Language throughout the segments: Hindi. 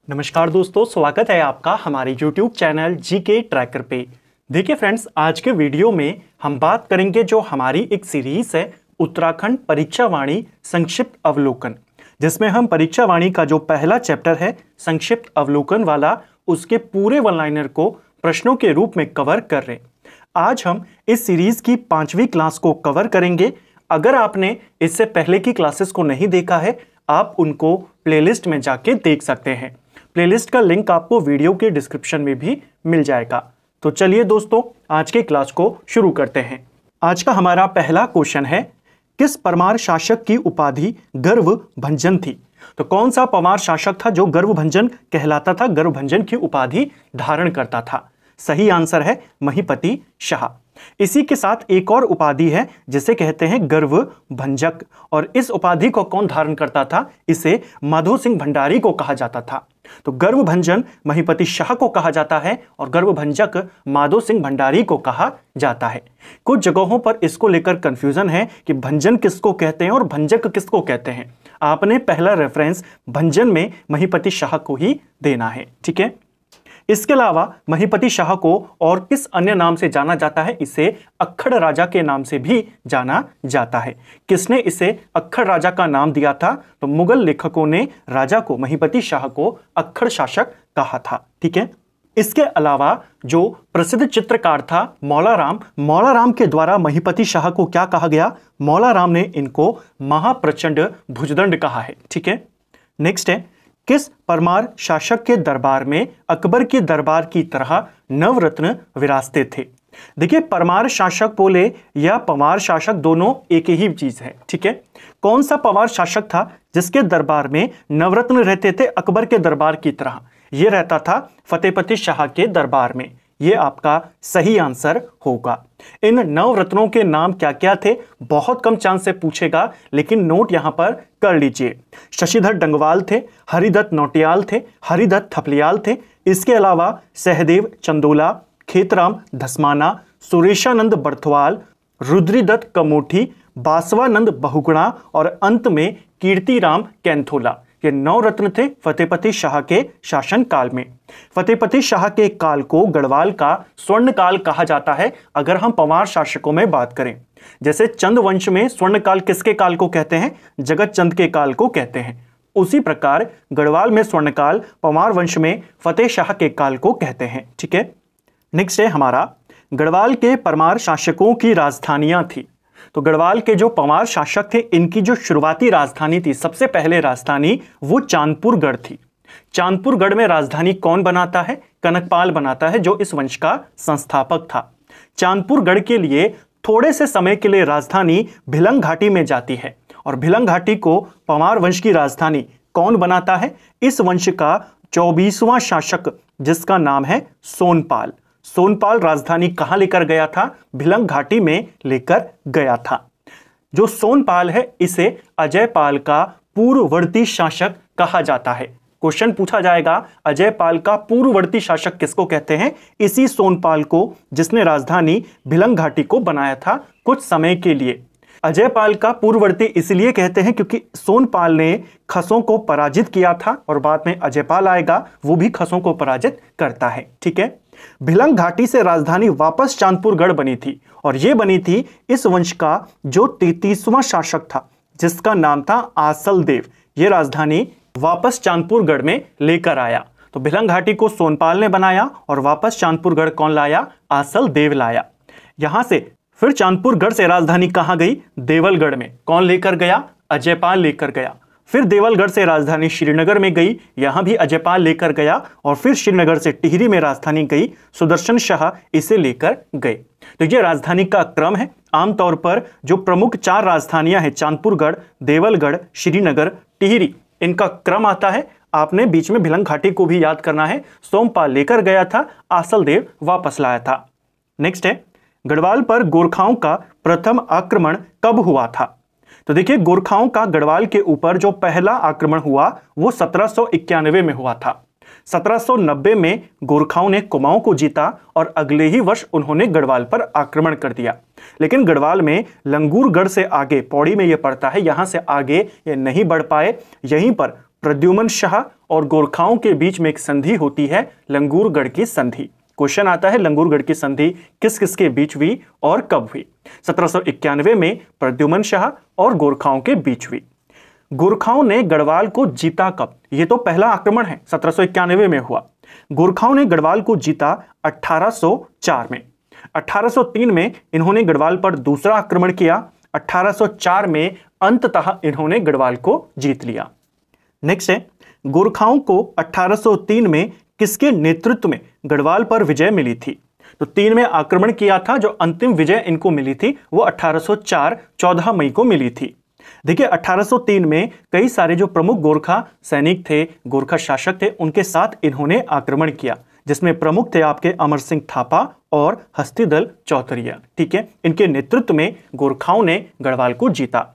नमस्कार दोस्तों, स्वागत है आपका हमारे YouTube चैनल जीके ट्रैकर पे। देखिए फ्रेंड्स, आज के वीडियो में हम बात करेंगे जो हमारी एक सीरीज है उत्तराखंड परीक्षा वाणी संक्षिप्त अवलोकन, जिसमें हम परीक्षा वाणी का जो पहला चैप्टर है संक्षिप्त अवलोकन वाला, उसके पूरे वन लाइनर को प्रश्नों के रूप में कवर कर रहे हैं। आज हम इस सीरीज की 5वीं क्लास को कवर करेंगे। अगर आपने इससे पहले की क्लासेस को नहीं देखा है, आप उनको प्लेलिस्ट में जाके देख सकते हैं। प्लेलिस्ट का लिंक आपको वीडियो के डिस्क्रिप्शन में भी मिल जाएगा। तो चलिए दोस्तों, आज के क्लास को शुरू करते हैं। आज का हमारा पहला क्वेश्चन है, किस परमार शासक की उपाधि गर्वभंजन थी? तो कौन सा परमार शासक था जो गर्वभंजन कहलाता था, गर्वभंजन की उपाधि धारण करता था? सही आंसर है महीपति शाह। इसी के साथ एक और उपाधि है जिसे कहते हैं गर्वभंजक, और इस उपाधि को कौन धारण करता था? इसे माधो सिंह भंडारी को कहा जाता था। तो गर्वभंजन महीपति शाह को कहा जाता है और गर्वभंजक माधो सिंह भंडारी को कहा जाता है। कुछ जगहों पर इसको लेकर कंफ्यूजन है कि भंजन किसको कहते हैं और भंजक किसको कहते हैं। आपने पहला रेफरेंस भंजन में महीपति शाह को ही देना है, ठीक है। इसके अलावा महीपति शाह को और किस अन्य नाम से जाना जाता है? इसे अक्खड़ राजा के नाम से भी जाना जाता है। किसने इसे अक्खड़ राजा का नाम दिया था? तो मुगल लेखकों ने राजा को, महीपति शाह को अक्खड़ शासक कहा था, ठीक है। इसके अलावा जो प्रसिद्ध चित्रकार था मौला राम के द्वारा महीपति शाह को क्या कहा गया? मौला राम ने इनको महाप्रचंड भुजदंड कहा है, ठीक है। नेक्स्ट है, किस परमार शासक के दरबार में अकबर के दरबार की तरह नवरत्न विराजते थे? देखिए, परमार शासक बोले या परमार शासक, दोनों एक ही चीज है, ठीक है। कौन सा परमार शासक था जिसके दरबार में नवरत्न रहते थे अकबर के दरबार की तरह? यह रहता था फतेहपति शाह के दरबार में। यह आपका सही आंसर होगा। इन नवरत्नों के नाम क्या क्या थे? बहुत कम चांस से पूछेगा, लेकिन नोट यहां पर कर लीजिए। शशिधर डंगवाल थे, हरिदत्त नौटियाल थे, हरिदत्त थपलियाल थे। इसके अलावा सहदेव चंदोला, खेतराम धस्माना, सुरेशानंद बर्थवाल, रुद्रीदत्त कमोठी, बासवानंद बहुगुणा और अंत में कीर्तिराम कैंथोला। ये 9 रत्न थे फतेहपति शाह के शासन काल में। फतेहपति शाह के काल को गढ़वाल का स्वर्ण काल कहा जाता है अगर हम परमार शासकों में बात करें। जैसे चंद वंश में स्वर्ण काल किसके काल को कहते हैं? जगत चंद के काल को कहते हैं। उसी प्रकार गढ़वाल में स्वर्ण काल, परमार वंश में फतेह शाह के काल को कहते हैं, ठीक है। नेक्स्ट है हमारा, गढ़वाल के परमार शासकों की राजधानियां थी। तो गढ़वाल के जो परमार शासक थे, इनकी जो शुरुआती राजधानी थी, सबसे पहले राजधानी वो चांदपुरगढ़ थी। चांदपुरगढ़ में राजधानी कौन बनाता है? कनकपाल बनाता है, जो इस वंश का संस्थापक था। चांदपुरगढ़ के लिए थोड़े से समय के लिए राजधानी भिलंग घाटी में जाती है, और भिलंग घाटी को परमार वंश की राजधानी कौन बनाता है? इस वंश का 24वां शासक, जिसका नाम है सोनपाल। सोनपाल राजधानी कहां लेकर गया था? भिलंग घाटी में लेकर गया था। जो सोनपाल है, इसे अजयपाल का पूर्ववर्ती शासक कहा जाता है। क्वेश्चन पूछा जाएगा, अजयपाल का पूर्ववर्ती शासक किसको कहते हैं? इसी सोनपाल को, जिसने राजधानी भिलंग घाटी को बनाया था कुछ समय के लिए। अजयपाल का पूर्ववर्ती इसलिए कहते हैं क्योंकि सोनपाल ने खसों को पराजित किया था, और बाद में अजयपाल आएगा, वो भी खसों को पराजित करता है, ठीक है। भिलंग घाटी से राजधानी वापस चांदपुरगढ़ बनी थी, और यह बनी थी इस वंश का जो 33वां शासक था, जिसका नाम था आसल देव। यह राजधानी वापस चांदपुरगढ़ में लेकर आया। तो भिलंग घाटी को सोनपाल ने बनाया और वापस चांदपुरगढ़ कौन लाया? आसल देव लाया। यहां से फिर चांदपुरगढ़ से राजधानी कहां गई? देवलगढ़ में। कौन लेकर गया? अजयपाल लेकर गया। फिर देवलगढ़ से राजधानी श्रीनगर में गई, यहां भी अजयपाल लेकर गया, और फिर श्रीनगर से टिहरी में राजधानी गई, सुदर्शन शाह इसे लेकर गए। तो ये राजधानी का क्रम है। आमतौर पर जो प्रमुख 4 राजधानियां हैं, चांदपुरगढ़, देवलगढ़, श्रीनगर, टिहरी, इनका क्रम आता है। आपने बीच में भिलंग घाटी को भी याद करना है। सोमपाल लेकर गया था, आसल देव वापस लाया था। नेक्स्ट है, गढ़वाल पर गोरखाओं का प्रथम आक्रमण कब हुआ था? तो देखिए, गोरखाओं का गढ़वाल के ऊपर जो पहला आक्रमण हुआ वो 1791 में हुआ था। 1790 में गोरखाओं ने कुमाऊं को जीता और अगले ही वर्ष उन्होंने गढ़वाल पर आक्रमण कर दिया। लेकिन गढ़वाल में लंगूरगढ़ से आगे, पौड़ी में यह पड़ता है, यहां से आगे ये नहीं बढ़ पाए। यहीं पर प्रद्युमन शाह और गोरखाओं के बीच में एक संधि होती है, लंगूरगढ़ की संधि। क्वेश्चन आता है लंगूरगढ़ की संधि किस किस के बीच हुई और कब हुई? 1791 में प्रद्युमन शाह और गोरखाओं के बीच हुई। गोरखाओं ने गढ़वाल को जीता कब? यह तो पहला आक्रमण है, 1791 में हुआ। गोरखाओं ने गढ़वाल को जीता 1804 में। 1803 में इन्होंने गढ़वाल पर दूसरा आक्रमण किया। 1804 में अंततः इन्होंने गढ़वाल को जीत लिया। नेक्स्ट है, गोरखाओं को 1803 में किसके नेतृत्व में गढ़वाल पर विजय मिली थी? तो 3 में आक्रमण किया था, जो अंतिम विजय इनको मिली थी वो 1804 14 मई को मिली थी। देखिए 1803 में कई सारे जो प्रमुख गोरखा सैनिक थे, गोरखा शासक थे, उनके साथ इन्होंने आक्रमण किया, जिसमें प्रमुख थे आपके अमर सिंह थापा और हस्तिदल चौतरिया। ठीक है, इनके नेतृत्व में गोरखाओं ने गढ़वाल को जीता।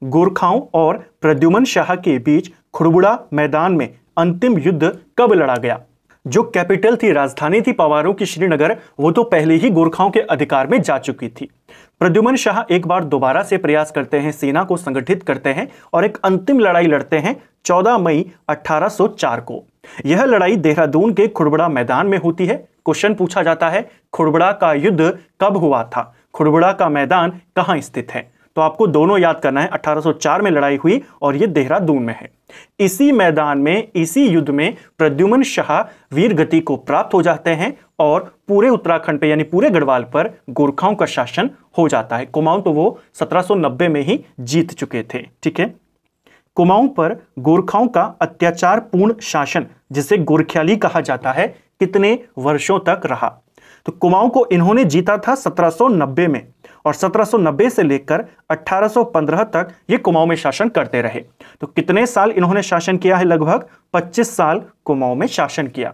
गोरखाओं और प्रद्युमन शाह के बीच खुड़बुड़ा मैदान में अंतिम युद्ध कब लड़ा गया? जो कैपिटल थी, राजधानी थी पवारों की श्रीनगर, वो तो पहले ही गोरखाओं के अधिकार में जा चुकी थी। प्रद्युमन शाह एक बार दोबारा से प्रयास करते हैं, सेना को संगठित करते हैं और एक अंतिम लड़ाई लड़ते हैं 14 मई 1804 को। यह लड़ाई देहरादून के खुड़बुड़ा मैदान में होती है। क्वेश्चन पूछा जाता है खुड़बुड़ा का युद्ध कब हुआ था? खुड़बुड़ा का मैदान कहां स्थित है? तो आपको दोनों याद करना है, 1804 में लड़ाई हुई और यह देहरादून में है। इसी मैदान में, इसी युद्ध में प्रद्युमन शाह वीर गति को प्राप्त हो जाते हैं और पूरे उत्तराखंड पे यानी पूरे गढ़वाल पर गोरखाओं का शासन हो जाता है। कुमाऊं तो वो 1790 में ही जीत चुके थे। ठीक है, कुमाऊं पर गोरखाओं का अत्याचार पूर्ण शासन, जिसे गोरख्याली कहा जाता है, कितने वर्षों तक रहा? तो कुमाऊं को इन्होंने जीता था 1790 में और 1790 से लेकर 1815 तक ये कुमाऊं में शासन करते रहे। तो कितने साल इन्होंने शासन किया है? लगभग 25 साल कुमाऊं में शासन किया।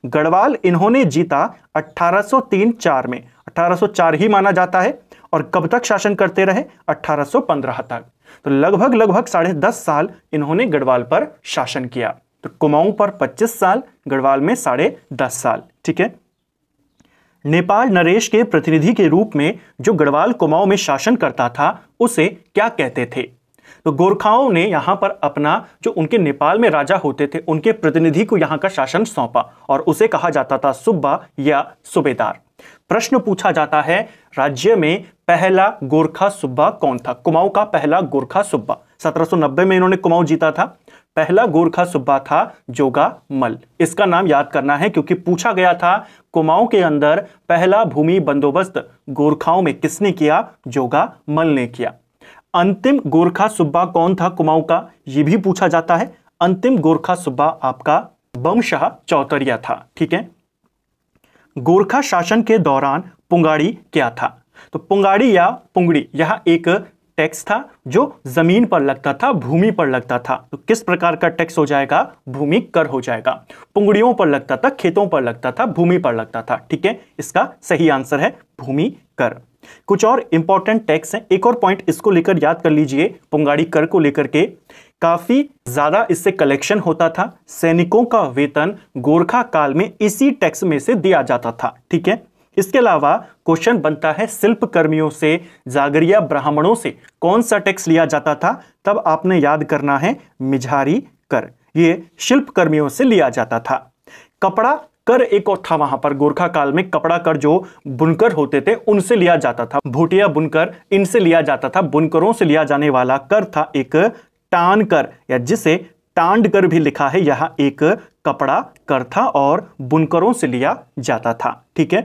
गढ़वाल इन्होंने जीता 1803-4 में, 1804 ही माना जाता है। और कब तक शासन करते रहे? 1815 तक। तो लगभग 10.5 साल इन्होंने गढ़वाल पर शासन किया। तो कुमाऊं पर 25 साल, गढ़वाल में 10.5 साल। ठीक है, नेपाल नरेश के प्रतिनिधि के रूप में जो गढ़वाल कुमाऊं में शासन करता था उसे क्या कहते थे? तो गोरखाओं ने यहां पर अपना जो उनके नेपाल में राजा होते थे उनके प्रतिनिधि को यहां का शासन सौंपा और उसे कहा जाता था सुब्बा या सूबेदार। प्रश्न पूछा जाता है राज्य में पहला गोरखा सुब्बा कौन था? कुमाऊं का पहला गोरखा सुब्बा, 1790 में इन्होंने कुमाऊं जीता था। पहला गोरखा सुब्बा था जोगा मल। इसका नाम याद करना है क्योंकि पूछा गया था कुमाऊं के अंदर पहला भूमि बंदोबस्त गोरखाओं में किसने किया? जोगा मल ने किया। अंतिम गोरखा सुब्बा कौन था कुमाऊं का? यह भी पूछा जाता है। अंतिम गोरखा सुब्बा आपका बमशाह चौतरिया था। ठीक है, गोरखा शासन के दौरान पुंगाड़ी क्या था? तो पुंगाड़ी या पुंगड़ी यह एक टैक्स था जो जमीन पर लगता था, भूमि पर लगता था। तो किस प्रकार का टैक्स हो जाएगा? भूमि कर हो जाएगा। पुंगड़ियों पर लगता था, खेतों पर लगता था, भूमि पर लगता था। ठीक है, इसका सही आंसर है भूमि कर। कुछ और इंपॉर्टेंट टैक्स हैं, एक और पॉइंट इसको लेकर याद कर लीजिए। पुंगाड़ी कर को लेकर के काफी ज्यादा इससे कलेक्शन होता था। सैनिकों का वेतन गोरखा काल में इसी टैक्स में से दिया जाता था। ठीक है, इसके अलावा क्वेश्चन बनता है शिल्प कर्मियों से, जागरिया ब्राह्मणों से कौन सा टैक्स लिया जाता था? तब आपने याद करना है मिझारी कर। ये शिल्प कर्मियों से लिया जाता था। कपड़ा कर एक और था वहां पर गोरखा काल में। कपड़ा कर जो बुनकर होते थे उनसे लिया जाता था, भूटिया बुनकर, इनसे लिया जाता था। बुनकरों से लिया जाने वाला कर था एक टान कर, या जिसे टांड कर भी लिखा है, यह एक कपड़ा कर था और बुनकरों से लिया जाता था। ठीक है,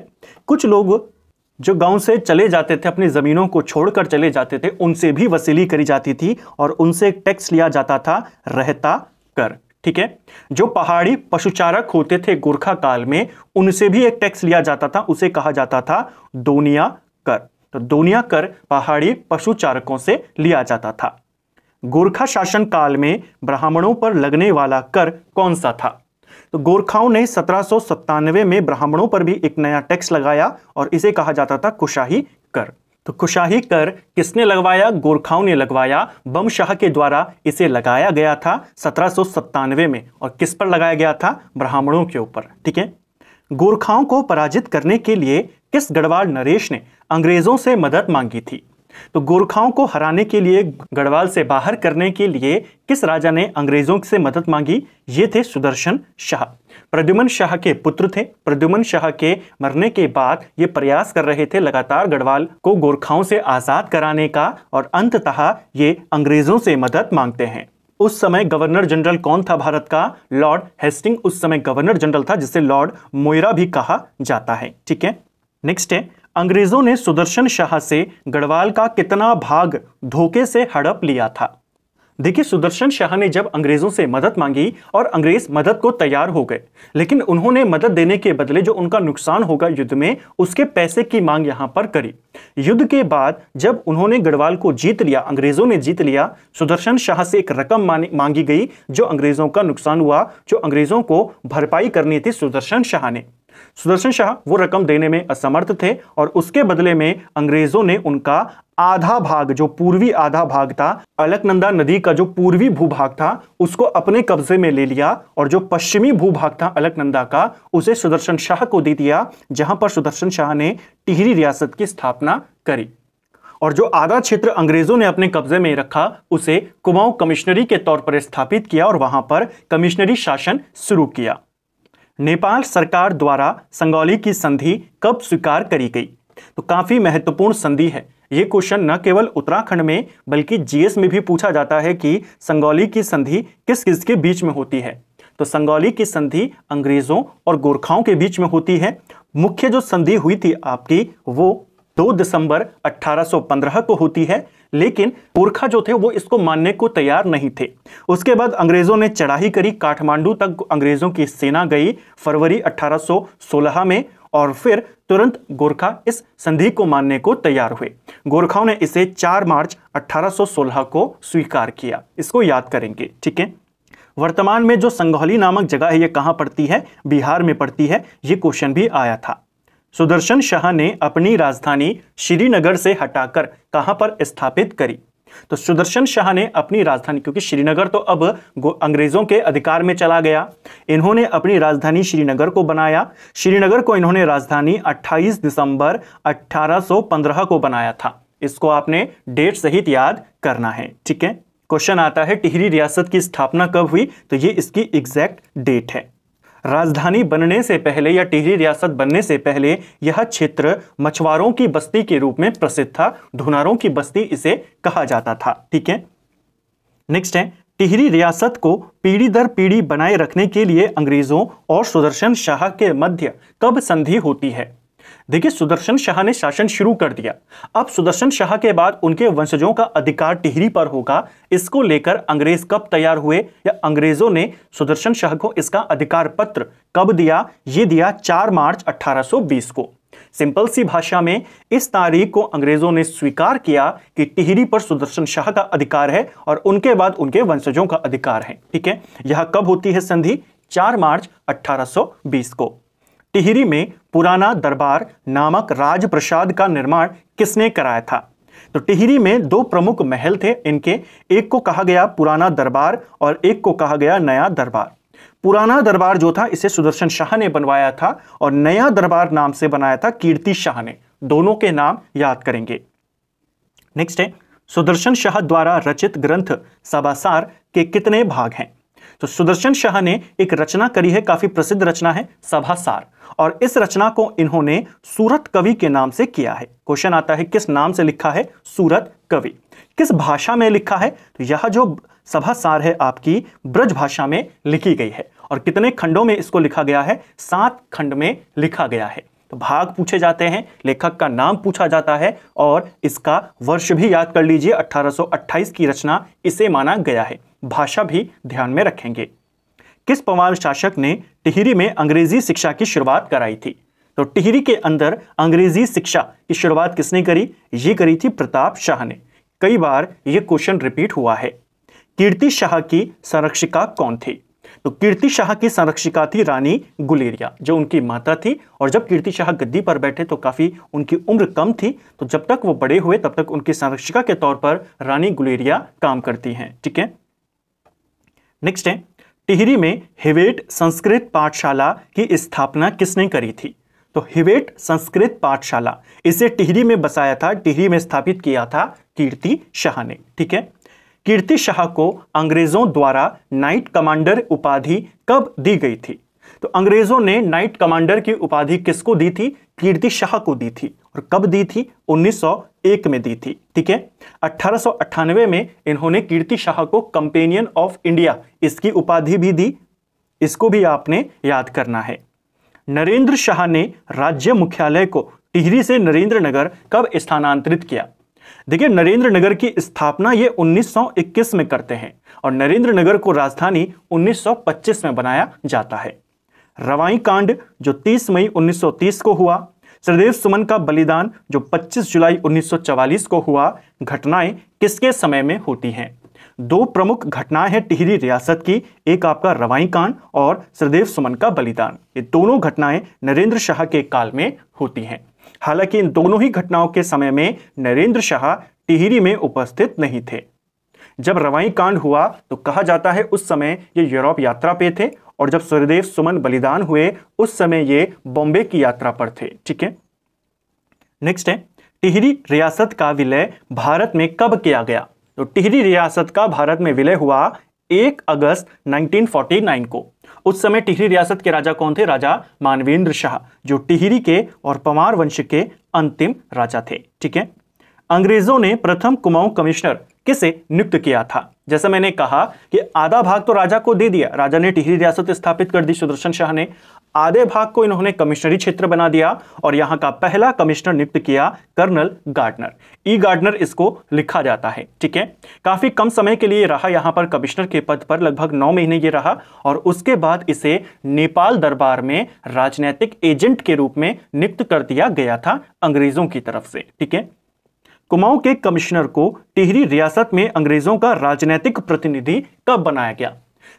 कुछ लोग जो गांव से चले जाते थे, अपनी जमीनों को छोड़कर चले जाते थे, उनसे भी वसूली करी जाती थी और उनसे टैक्स लिया जाता था रहता कर। ठीक है, जो पहाड़ी पशुचारक होते थे गोरखा काल में, उनसे भी एक टैक्स लिया जाता था, उसे कहा जाता था दोनिया कर। तो दोनिया कर पहाड़ी पशुचारकों से लिया जाता था। गोरखा शासन काल में ब्राह्मणों पर लगने वाला कर कौन सा था? तो गोरखाओं ने 1797 में ब्राह्मणों पर भी एक नया टैक्स लगाया और इसे कहा जाता था कुशाही कर। तो कुशाही कर किसने लगवाया? गोरखाओं ने लगवाया। बमशाह के द्वारा इसे लगाया गया था 1797 में। और किस पर लगाया गया था? ब्राह्मणों के ऊपर। ठीक है, गोरखाओं को पराजित करने के लिए किस गढ़वाल नरेश ने अंग्रेजों से मदद मांगी थी? तो गोरखाओं को हराने के लिए, गढ़वाल से बाहर करने के लिए किस राजा ने अंग्रेजों से मदद मांगी? ये थे सुदर्शन शाह। प्रद्युमन शाह के पुत्र थे। प्रद्युमन शाह के मरने के बाद ये प्रयास कर रहे थे लगातार गढ़वाल को गोरखाओं से आजाद कराने का, और अंततः ये अंग्रेजों से मदद मांगते हैं। उस समय गवर्नर जनरल कौन था भारत का? लॉर्ड हेस्टिंग उस समय गवर्नर जनरल था, जिसे लॉर्ड मोइरा भी कहा जाता है। ठीक है, नेक्स्ट है, अंग्रेजों ने सुदर्शन शाह से गढ़वाल का कितना भाग धोखे से हड़प लिया था? देखिए, सुदर्शन शाह ने जब अंग्रेजों से मदद मांगी और अंग्रेज मदद को तैयार हो गए, लेकिन उन्होंने मदद देने के बदले जो उनका नुकसान होगा युद्ध में, उसके पैसे की मांग यहां पर करी। युद्ध के बाद जब उन्होंने गढ़वाल को जीत लिया, अंग्रेजों ने जीत लिया, सुदर्शन शाह से एक रकम मांगी गई जो अंग्रेजों का नुकसान हुआ, जो अंग्रेजों को भरपाई करनी थी सुदर्शन शाह ने। सुदर्शन शाह वो रकम देने में असमर्थ थे और उसके बदले में अंग्रेजों ने उनका आधा भाग, जो पूर्वी आधा भाग था, अलकनंदा नदी का जो पूर्वी भूभाग था, उसको अपने कब्जे में ले लिया, और जो पश्चिमी भूभाग था अलकनंदा का, उसे सुदर्शन शाह को दे दिया, जहां पर सुदर्शन शाह ने टिहरी रियासत की स्थापना करी। और जो आधा क्षेत्र अंग्रेजों ने अपने कब्जे में रखा, उसे कुमाऊं कमिश्नरी के तौर पर स्थापित किया और वहां पर कमिश्नरी शासन शुरू किया। नेपाल सरकार द्वारा संगौली की संधि कब स्वीकार करी गई? तो काफी महत्वपूर्ण संधि है। यह क्वेश्चन न केवल उत्तराखंड में बल्कि जीएस में भी पूछा जाता है कि संगौली की संधि किस किस के बीच में होती है। तो संगौली की संधि अंग्रेजों और गोरखाओं के बीच में होती है। मुख्य जो संधि हुई थी आपकी, वो 2 दिसंबर 1815 को होती है, लेकिन गोरखा जो थे वो इसको मानने को तैयार नहीं थे। उसके बाद अंग्रेजों ने चढ़ाई करी, काठमांडू तक अंग्रेजों की सेना गई फरवरी 1816 में, और फिर तुरंत गोरखा इस संधि को मानने को तैयार हुए। गोरखाओं ने इसे 4 मार्च 1816 को स्वीकार किया। इसको याद करेंगे, ठीक है। वर्तमान में जो संगौली नामक जगह है, ये कहां पड़ती है? बिहार में पड़ती है। ये क्वेश्चन भी आया था। सुदर्शन शाह ने अपनी राजधानी श्रीनगर से हटाकर कहां पर स्थापित करी? तो सुदर्शन शाह ने अपनी राजधानी, क्योंकि श्रीनगर तो अब अंग्रेजों के अधिकार में चला गया, इन्होंने अपनी राजधानी श्रीनगर को बनाया। श्रीनगर को इन्होंने राजधानी 28 दिसंबर 1815 को बनाया था। इसको आपने डेट सहित याद करना है, ठीक है। क्वेश्चन आता है टिहरी रियासत की स्थापना कब हुई? तो ये इसकी एग्जैक्ट डेट है। राजधानी बनने से पहले या टिहरी रियासत बनने से पहले यह क्षेत्र मछुआरों की बस्ती के रूप में प्रसिद्ध था। धुनारों की बस्ती इसे कहा जाता था, ठीक है। नेक्स्ट है, टिहरी रियासत को पीढ़ी दर पीढ़ी बनाए रखने के लिए अंग्रेजों और सुदर्शन शाह के मध्य कब संधि होती है? देखिए, सुदर्शन शाह ने शासन शुरू कर दिया। अब सुदर्शन शाह के बाद उनके वंशजों का अधिकार टिहरी पर होगा। इसको लेकर अंग्रेज कब तैयार हुए, या अंग्रेजों ने सुदर्शन शाह को इसका अधिकार पत्र कब दिया? ये दिया 4 मार्च 1820 को। सिंपल सी भाषा में इस तारीख को अंग्रेजों ने स्वीकार किया कि टिहरी पर सुदर्शन शाह का अधिकार है और उनके बाद उनके वंशजों का अधिकार है, ठीक है। यह कब होती है संधि? 4 मार्च 1820 को। टिहरी में पुराना दरबार नामक राजप्रसाद का निर्माण किसने कराया था? तो टिहरी में 2 प्रमुख महल थे इनके, एक को कहा गया पुराना दरबार और एक को कहा गया नया दरबार। पुराना दरबार जो था इसे सुदर्शन शाह ने बनवाया था और नया दरबार नाम से बनाया था कीर्ति शाह ने। दोनों के नाम याद करेंगे। नेक्स्ट है, सुदर्शन शाह द्वारा रचित ग्रंथ सभासार के कितने भाग हैं? तो सुदर्शन शाह ने एक रचना करी है, काफी प्रसिद्ध रचना है सभासार, और इस रचना को इन्होंने सूरत कवि के नाम से किया है। क्वेश्चन आता है किस नाम से लिखा है? सूरत कवि। किस भाषा में लिखा है? तो यह जो सभासार है आपकी ब्रज भाषा में लिखी गई है। और कितने खंडों में इसको लिखा गया है? 7 खंड में लिखा गया है। तो भाग पूछे जाते हैं, लेखक का नाम पूछा जाता है और इसका वर्ष भी याद कर लीजिए, 1828 की रचना इसे माना गया है। भाषा भी ध्यान में रखेंगे। किस पवार शासक ने टिहरी में अंग्रेजी शिक्षा की शुरुआत कराई थी? तो टिहरी के अंदर अंग्रेजी शिक्षा की शुरुआत किसने करी? ये करी थी प्रताप शाह ने। कई बार ये क्वेश्चन रिपीट हुआ है। कीर्ति शाह की संरक्षिका कौन थी? तो कीर्ति शाह की संरक्षिका थी रानी गुलेरिया, जो उनकी माता थी। और जब कीर्ति शाह गद्दी पर बैठे तो काफी उनकी उम्र कम थी, तो जब तक वो बड़े हुए तब तक उनकी संरक्षिका के तौर पर रानी गुलेरिया काम करती हैं, ठीक है। नेक्स्ट है, टिहरी में हिवेट संस्कृत पाठशाला की स्थापना किसने करी थी? तो हिवेट संस्कृत पाठशाला, इसे टिहरी में बसाया था, टिहरी में स्थापित किया था कीर्ति शाह ने। ठीक है, कीर्ति शाह को अंग्रेजों द्वारा नाइट कमांडर उपाधि कब दी गई थी? तो अंग्रेजों ने नाइट कमांडर की उपाधि किसको दी थी? कीर्ति शाह को दी थी। और कब दी थी? 1901 में दी थी। ठीक है, 1898 में इन्होंने कीर्ति शाह को कंपेनियन ऑफ इंडिया इसकी उपाधि भी दी, इसको भी आपने याद करना है। नरेंद्र शाह ने राज्य मुख्यालय को टिहरी से नरेंद्र नगर कब स्थानांतरित किया? देखिए, नरेंद्र नगर की स्थापना ये 1921 में करते हैं और नरेंद्र नगर को राजधानी 1925 में बनाया जाता है। रवाई कांड जो 30 मई 1930 को हुआ, सदैव सुमन का बलिदान जो 25 जुलाई 1944 को हुआ, घटनाएं किसके समय में होती हैं? दो प्रमुख घटनाएं हैं टिहरी रियासत की, एक आपका रवाई कांड और सदैव सुमन का बलिदान। ये दोनों घटनाएं नरेंद्र शाह के काल में होती हैं। हालांकि इन दोनों ही घटनाओं के समय में नरेंद्र शाह टिहरी में उपस्थित नहीं थे। जब रवाई कांड हुआ तो कहा जाता है उस समय ये यूरोप यात्रा पे थे और जब सदैव सुमन बलिदान हुए उस समय ये बॉम्बे की यात्रा पर थे। ठीक है, नेक्स्ट है टिहरी रियासत का विलय भारत में कब किया गया? तो टिहरी रियासत का भारत में विलय हुआ 1 अगस्त 1949 को। उस समय टिहरी रियासत के राजा कौन थे? राजा मानवेंद्र शाह, जो टिहरी के और पमार वंश के अंतिम राजा थे। ठीक है, अंग्रेजों ने प्रथम कुमाऊं कमिश्नर किसे नियुक्त किया था? जैसा मैंने कहा कि आधा भाग तो राजा को दे दिया, राजा ने टिहरी रियासत स्थापित कर दी सुदर्शन शाह ने, आधे भाग को इन्होंने कमिश्नरी क्षेत्र बना दिया और यहां का पहला कमिश्नर नियुक्त किया कर्नल गार्डनर। ई गार्डनर इसको लिखा जाता है। ठीक है, काफी कम समय के लिए रहा यहां पर कमिश्नर के पद पर, लगभग 9 महीने ये रहा और उसके बाद इसे नेपाल दरबार में राजनीतिक एजेंट के रूप में नियुक्त कर दिया गया था अंग्रेजों की तरफ से। ठीक है, कुमाऊं के कमिश्नर को टिहरी रियासत में अंग्रेजों का राजनीतिक प्रतिनिधि कब बनाया गया?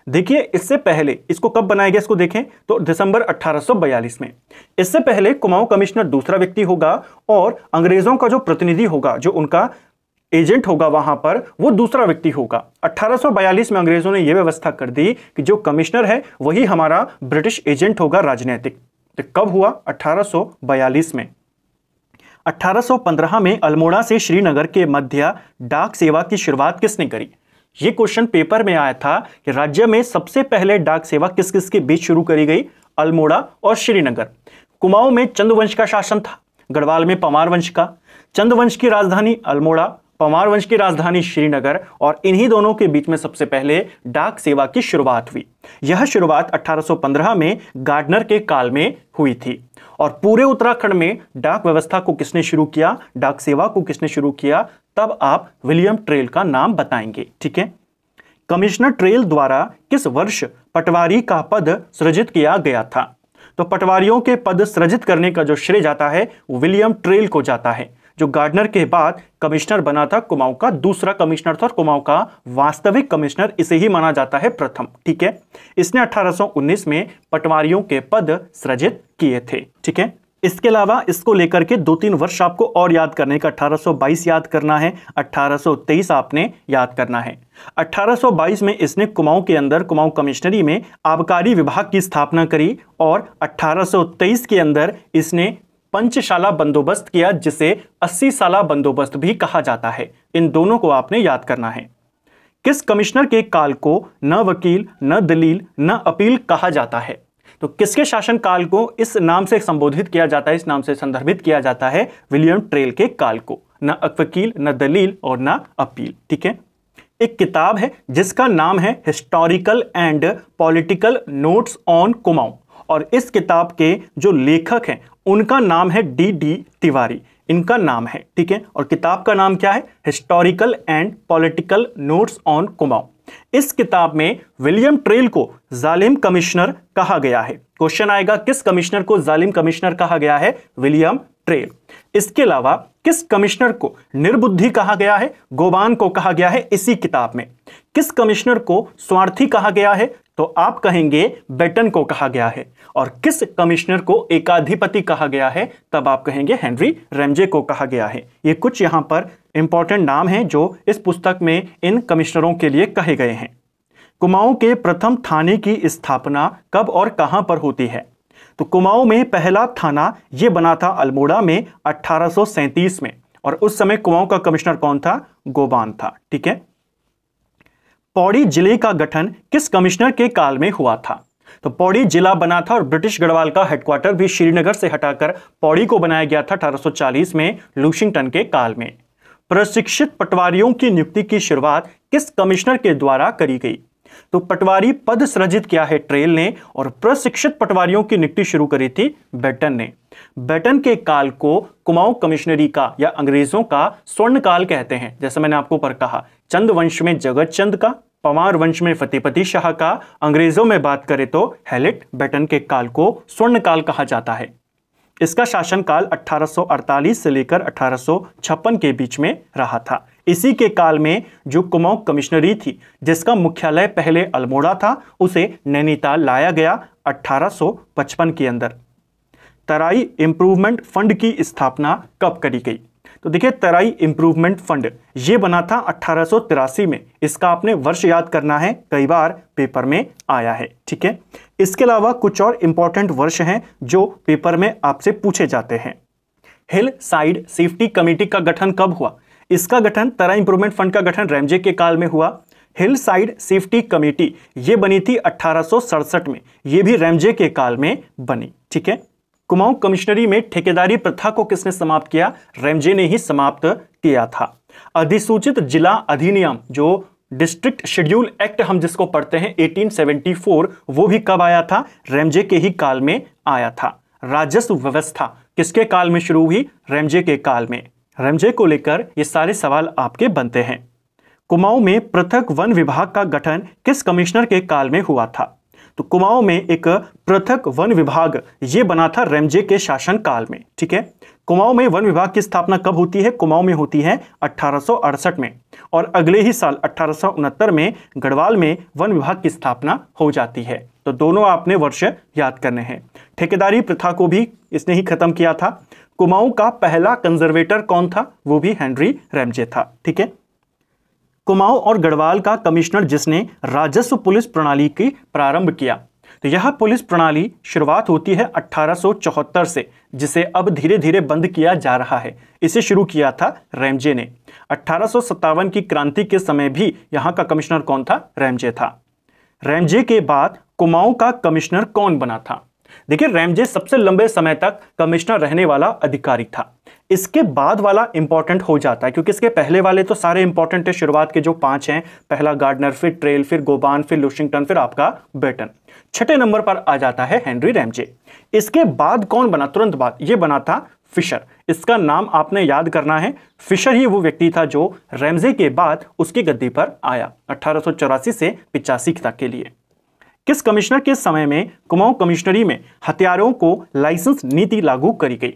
देखिए, इससे पहले इसको कब बनाया गया इसको देखें तो दिसंबर 1842 में। इससे पहले कुमाऊं कमिश्नर दूसरा व्यक्ति होगा और अंग्रेजों का जो प्रतिनिधि होगा, जो उनका एजेंट होगा वहां पर, वो दूसरा व्यक्ति होगा। 1842 में अंग्रेजों ने यह व्यवस्था कर दी कि जो कमिश्नर है वही हमारा ब्रिटिश एजेंट होगा राजनीतिक। तो कब हुआ? 1842 में। 1815 में अल्मोड़ा से श्रीनगर के मध्य डाक सेवा की शुरुआत किसने करी? यह क्वेश्चन पेपर में आया था कि राज्य में सबसे पहले डाक सेवा किस किस के बीच शुरू करी गई? अल्मोड़ा और श्रीनगर। कुमाऊं में चंद्रवंश का शासन था, गढ़वाल में पमार वंश का। चंद्रवंश की राजधानी अल्मोड़ा, पमार वंश की राजधानी श्रीनगर और इन्हीं दोनों के बीच में सबसे पहले डाक सेवा की शुरुआत हुई। यह शुरुआत 1815 में गार्डनर के काल में हुई थी। और पूरे उत्तराखंड में डाक व्यवस्था को किसने शुरू किया, डाक सेवा को किसने शुरू किया, तब आप विलियम ट्रेल का नाम बताएंगे। ठीक है, कमिश्नर ट्रेल द्वारा किस वर्ष पटवारी का पद सृजित किया गया था? तो पटवारियों के पद सृजित करने का जो श्रेय जाता है वो विलियम ट्रेल को जाता है, जो गार्डनर के बाद कमिश्नर बना था, कुमाऊं का दूसरा कमिश्नर था और कुमाऊं का वास्तविक कमिश्नर इसे ही माना जाता है प्रथम। ठीक है, इसने 1819 में पटवारियों के पद सृजित किए थे। ठीक है, इसके अलावा इसको लेकर के 2-3 वर्ष आपको और याद करने का, 1822 याद करना है, 1823 आपने याद करना है। 1822 में इसने कुमाऊं के अंदर, कुमाऊं कमिश्नरी में आबकारी विभाग की स्थापना करी और 1823 के अंदर इसने पंचशाला बंदोबस्त किया, जिसे 80 साला बंदोबस्त भी कहा जाता है। इन दोनों को आपने याद करना है। किस कमिश्नर के काल को न वकील, न दलील, न अपील कहा जाता है? तो किसके शासन काल को इस नाम से संबोधित किया जाता है, इस नाम से संदर्भित किया जाता है? विलियम ट्रेल के काल को। न वकील, न दलील और न अपील। ठीक है, एक किताब है जिसका नाम है historical and political notes on Kumaon और इस किताब के जो लेखक हैं उनका नाम है डी तिवारी, इनका नाम है। ठीक है, और किताब का नाम क्या है? Historical and political notes on Kumaon. इस किताब में विलियम ट्रेल को जालिम कमिश्नर कहा गया है। क्वेश्चन आएगा किस कमिश्नर को जालिम कमिश्नर कहा गया है? William trail. इसके अलावा किस कमिश्नर को निर्बुद्धि कहा गया है? गोबान को कहा गया है इसी किताब में। किस कमिश्नर को स्वार्थी कहा गया है? तो आप कहेंगे बेटन को कहा गया है। और किस कमिश्नर को एकाधिपति कहा गया है? तब आप कहेंगे हेनरी रैमजे को कहा गया है। ये कुछ यहां पर इंपॉर्टेंट नाम हैं जो इस पुस्तक में इन कमिश्नरों के लिए कहे गए हैं। कुमाऊं के प्रथम थाने की स्थापना कब और कहां पर होती है? तो कुमाऊं में पहला थाना यह बना था अल्मोड़ा में 1837 में, और उस समय कुमाऊं का कमिश्नर कौन था? गोबान था। ठीक है। पौड़ी जिले का गठन किस कमिश्नर के काल में हुआ था? तो पौड़ी जिला बना था और ब्रिटिश गढ़वाल का हेडक्वार्टर भी श्रीनगर से हटाकर पौड़ी को बनाया गया था 1840 में लुशिंगटन के काल में। प्रशिक्षित पटवारियों की नियुक्ति की शुरुआत किस कमिश्नर के द्वारा करी गई? तो पटवारी पद सृजित किया है ट्रेल ने, और प्रशिक्षित पटवारियों की नियुक्ति शुरू करी थी बेटन ने। बेटन के काल को कुमाऊं कमिश्नरी का या अंग्रेजों का स्वर्ण काल कहते हैं। जैसे मैंने आपको ऊपर कहा, चंद वंश में जगत चंद का, पवार वंश में फतेहपति शाह का, अंग्रेजों में बात करें तो हैलेट बेटन के काल को स्वर्ण काल कहा जाता है। इसका शासनकाल 1848 से लेकर 1856 के बीच में रहा था। इसी के काल में जो कुमाऊं कमिश्नरी थी, जिसका मुख्यालय पहले अल्मोड़ा था, उसे नैनीताल लाया गया 1855 के अंदर। तराई इंप्रूवमेंट फंड की स्थापना कब करी गई? तो देखिए, तराई इंप्रूवमेंट फंड ये बना था 1883 में। इसका आपने वर्ष याद करना है, कई बार पेपर में आया है। ठीक है। इसके अलावा कुछ और इंपॉर्टेंट वर्ष हैं जो पेपर में आपसे पूछे जाते हैं। हिल साइड सेफ्टी कमेटी का गठन कब हुआ? इसका गठन, तराई इंप्रूवमेंट फंड का गठन रैमजे के काल में हुआ। हिल साइड सेफ्टी कमेटी ये बनी थी 1867 में, ये भी रैमजे के काल में बनी। ठीक है। कुमाऊं कमिश्नरी में ठेकेदारी प्रथा को किसने समाप्त किया? रैमजे ने ही समाप्त किया था। अधिसूचित जिला अधिनियम, जो डिस्ट्रिक्ट शेड्यूल एक्ट हम जिसको पढ़ते हैं 1874, वो भी कब आया था? रैमजे के ही काल में आया था। राजस्व व्यवस्था किसके काल में शुरू हुई? रैमजे के काल में। रैमजे को लेकर ये सारे सवाल आपके बनते हैं। कुमाऊं में पृथक वन विभाग का गठन किस कमिश्नर के काल में हुआ था? तो कुमाऊं में एक पृथक वन विभाग ये बना था रैमजे के शासन काल में। ठीक है। कुमाऊं में वन विभाग की स्थापना कब होती है? कुमाऊं में होती है 1868 में, और अगले ही साल 1869 में गढ़वाल में वन विभाग की स्थापना हो जाती है। तो दोनों आपने वर्ष याद करने हैं। ठेकेदारी प्रथा को भी इसने ही खत्म किया था। कुमाऊं का पहला कंजर्वेटर कौन था? वो भी हेनरी रैमजे था। ठीक है। कुमाऊं और गढ़वाल का कमिश्नर जिसने राजस्व पुलिस प्रणाली की प्रारंभ किया, तो यह पुलिस प्रणाली शुरुआत होती है 1874 से, जिसे अब धीरे धीरे बंद किया जा रहा है। इसे शुरू किया था रैमजे ने। 1857 की क्रांति के समय भी यहां का कमिश्नर कौन था? रैमजे था। रैमजे के बाद कुमाऊं का कमिश्नर कौन बना था? देखिए, रैमजे सबसे लंबे समय तक कमिश्नर रहने वाला अधिकारी था। इसके बाद वाला इंपॉर्टेंट हो जाता है, क्योंकि इसके पहले वाले तो सारे इंपॉर्टेंट है। शुरुआत के जो 5 हैं, पहला गार्डनर, फिर ट्रेल, फिर गोबान, फिर लुशिंगटन, फिर आपका बेटन। 6ठे नंबर पर आ जाता है हेनरी रैमजे। इसके बाद कौन बना? तुरंत बाद ये बना था फिशर। इसका नाम आपने याद करना है। फिशर ही वो व्यक्ति था जो रैमजे के बाद उसकी गद्दी पर आया 1884 से 85 तक के लिए। किस कमिश्नर के समय में कुमाऊं कमिश्नरी में हथियारों को लाइसेंस नीति लागू करी गई?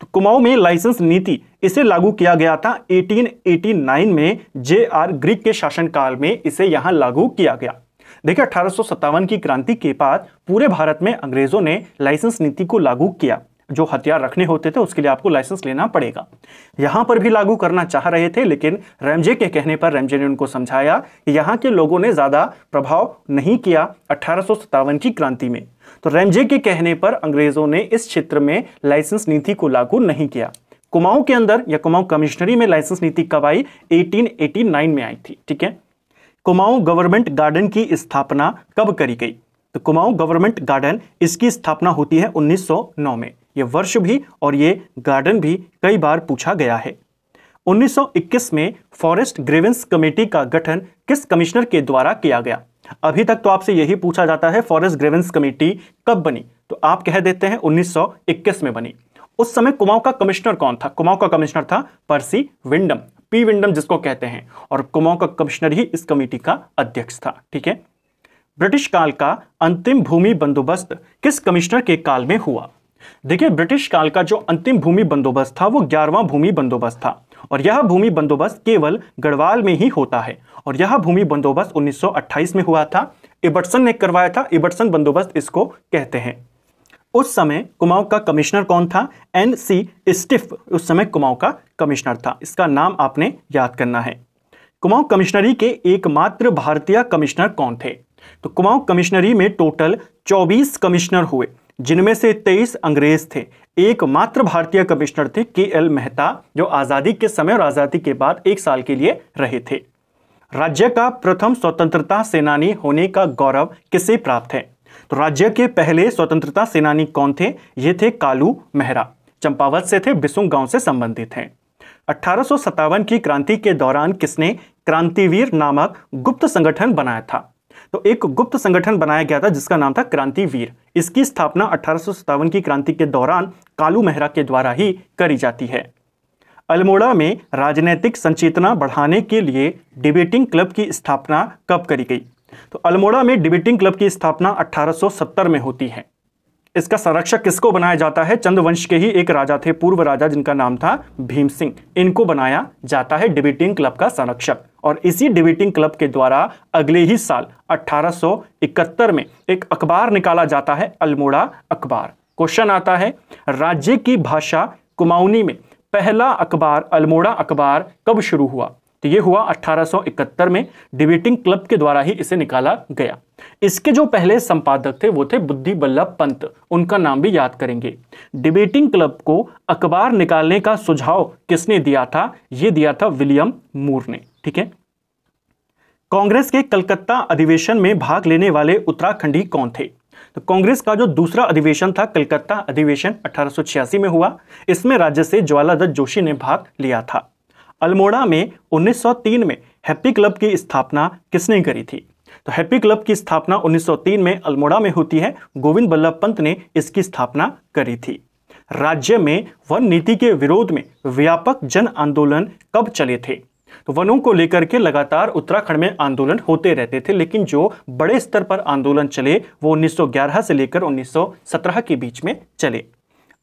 तो कुमाऊं में लाइसेंस नीति इसे लागू किया गया था 1889 में। जे.आर. ग्रीक के शासनकाल में इसे यहां लागू किया गया। देखिए, 1857 की क्रांति के बाद पूरे भारत में अंग्रेजों ने लाइसेंस नीति को लागू किया। जो हथियार रखने होते थे उसके लिए आपको लाइसेंस लेना पड़ेगा। यहां पर भी लागू करना चाह रहे थे, लेकिन रैमजे के कहने पर रैमजे ने उनको समझाया कि यहां के लोगों ने ज्यादा प्रभाव नहीं किया 1857 की क्रांति में। तो रैमजे के कहने पर अंग्रेजों ने इस क्षेत्र में लाइसेंस नीति को लागू नहीं किया। कुमाऊं के अंदर या कुमाऊं कमिश्नरी में लाइसेंस नीति कब आई? 1889 में आई थी। ठीक है। कुमाऊं गवर्नमेंट गार्डन की स्थापना कब करी गई? तो कुमाऊं गवर्नमेंट गार्डन, इसकी स्थापना होती है 1909 में। ये वर्ष भी और ये गार्डन भी कई बार पूछा गया है। 1921 में फॉरेस्ट ग्रीवेंस कमेटी का गठन किस कमिश्नर के द्वारा किया गया? अभी तक तो आपसे यही पूछा जाता है फॉरेस्ट ग्रीवेंस कमेटी कब बनी, तो आप कह देते हैं 1921 में बनी। उस समय कुमाऊं का कमिश्नर कौन था? कुमाऊं का कमिश्नर था पर्सी विंडम, पी विंडम जिसको कहते हैं, और कुमाऊं का कमिश्नर ही इस कमेटी का अध्यक्ष था। ठीक है। ब्रिटिश काल का अंतिम भूमि बंदोबस्त किस कमिश्नर के काल में हुआ? देखिए, ब्रिटिश काल का जो अंतिम भूमि बंदोबस्त था वो 11वां भूमि बंदोबस्त था, और यह भूमि बंदोबस्त केवल गढ़वाल में ही होता है, और यह भूमि बंदोबस्त 1928 में हुआ था। इबर्टसन ने करवाया था। इबर्टसन बंदोबस्त इसको कहते हैं। उस समय कुमाऊं का कमिश्नर कौन था? एन.सी. स्टिफ उस समय कुमाऊं का कमिश्नर था। इसका नाम आपने याद करना है। कुमाऊं कमिश्नरी के एकमात्र भारतीय कमिश्नर कौन थे? तो कुमाऊं कमिश्नरी में टोटल 24 कमिश्नर हुए, जिनमें से 23 अंग्रेज थे। एकमात्र भारतीय कमिश्नर थे KL मेहता, जो आजादी के समय और आजादी के बाद 1 साल के लिए रहे थे। राज्य का प्रथम स्वतंत्रता सेनानी होने का गौरव किसे प्राप्त है? तो राज्य के पहले स्वतंत्रता सेनानी कौन थे? ये थे कालू मेहरा, चंपावत से थे, बिसुंग गांव से संबंधित हैं। 1857 की क्रांति के दौरान किसने क्रांतिवीर नामक गुप्त संगठन बनाया था? तो एक गुप्त संगठन बनाया गया था जिसका नाम था क्रांतिवीर। इसकी स्थापना 1857 की क्रांति के दौरान कालू मेहरा के द्वारा ही करी जाती है। अल्मोड़ा में राजनीतिक संचेतना बढ़ाने के लिए डिबेटिंग क्लब की स्थापना कब करी गई? तो अल्मोड़ा में डिबेटिंग क्लब की स्थापना 1870 में होती है। इसका संरक्षक किसको बनाया जाता है? चंद्रवंश के ही एक राजा थे, पूर्व राजा, जिनका नाम था भीम सिंह। इनको बनाया जाता है डिबेटिंग क्लब का संरक्षक। और इसी डिबेटिंग क्लब के द्वारा अगले ही साल 1871 में एक अखबार निकाला जाता है, अल्मोड़ा अखबार। क्वेश्चन आता है, राज्य की भाषा कुमाऊनी में पहला अखबार अल्मोड़ा अखबार कब शुरू हुआ? तो ये हुआ 1871 में। डिबेटिंग क्लब के द्वारा ही इसे निकाला गया। इसके जो पहले संपादक थे वो थे बुद्धि बल्लभ पंत, उनका नाम भी याद करेंगे। डिबेटिंग क्लब को अखबार निकालने का सुझाव किसने दिया था? ये दिया था विलियम मूर ने। ठीक है। कांग्रेस के कलकत्ता अधिवेशन में भाग लेने वाले उत्तराखंडी कौन थे? तो कांग्रेस का जो दूसरा अधिवेशन था, कलकत्ता अधिवेशन, 1886 में हुआ। इसमें राज्य से ज्वाला दत्त जोशी ने भाग लिया था। अल्मोड़ा में 1903 में हैप्पी क्लब की स्थापना किसने करी थी? तो हैप्पी क्लब की स्थापना 1903 में अल्मोड़ा में होती है। गोविंद बल्लभ पंत ने इसकी स्थापना करी थी। राज्य में वन नीति के विरोध में व्यापक जन आंदोलन कब चले थे? तो वनों को लेकर के लगातार उत्तराखंड में आंदोलन होते रहते थे, लेकिन जो बड़े स्तर पर आंदोलन चले वो 1911 से लेकर 1917 के बीच में चले।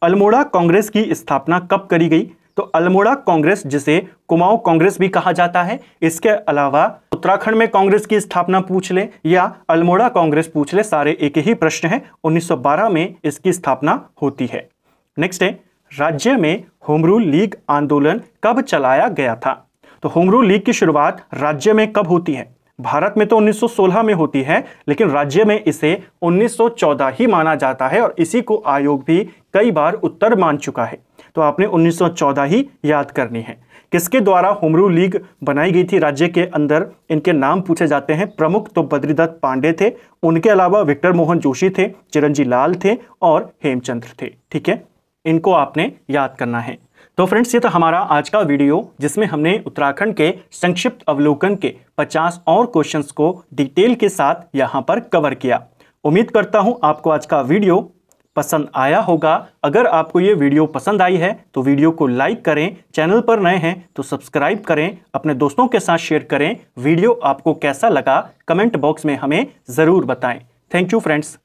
अल्मोड़ा कांग्रेस की स्थापना कब करी गई? तो अल्मोड़ा कांग्रेस, जिसे कुमाऊं कांग्रेस भी कहा जाता है, इसके अलावा उत्तराखंड में कांग्रेस की स्थापना पूछ ले या अल्मोड़ा कांग्रेस पूछ ले, सारे एक ही प्रश्न है। 1912 में इसकी स्थापना होती है। नेक्स्ट है, राज्य में होम रूल लीग आंदोलन कब चलाया गया था? तो होम रूल लीग की शुरुआत राज्य में कब होती है? भारत में तो 1916 में होती है, लेकिन राज्य में इसे 1914 ही माना जाता है और इसी को आयोग भी कई बार उत्तर मान चुका है। तो आपने 1914 ही याद करनी है। किसके द्वारा होम रूल लीग बनाई गई थी राज्य के अंदर? इनके नाम पूछे जाते हैं। प्रमुख तो बद्रीदत्त पांडे थे, उनके अलावा विक्टर मोहन जोशी थे, चिरंजी लाल थे और हेमचंद्र थे। ठीक है, इनको आपने याद करना है। तो फ्रेंड्स, ये तो हमारा आज का वीडियो, जिसमें हमने उत्तराखंड के संक्षिप्त अवलोकन के 50 और क्वेश्चंस को डिटेल के साथ यहाँ पर कवर किया। उम्मीद करता हूँ आपको आज का वीडियो पसंद आया होगा। अगर आपको ये वीडियो पसंद आई है तो वीडियो को लाइक करें, चैनल पर नए हैं तो सब्सक्राइब करें, अपने दोस्तों के साथ शेयर करें। वीडियो आपको कैसा लगा कमेंट बॉक्स में हमें ज़रूर बताएं। Thank you friends.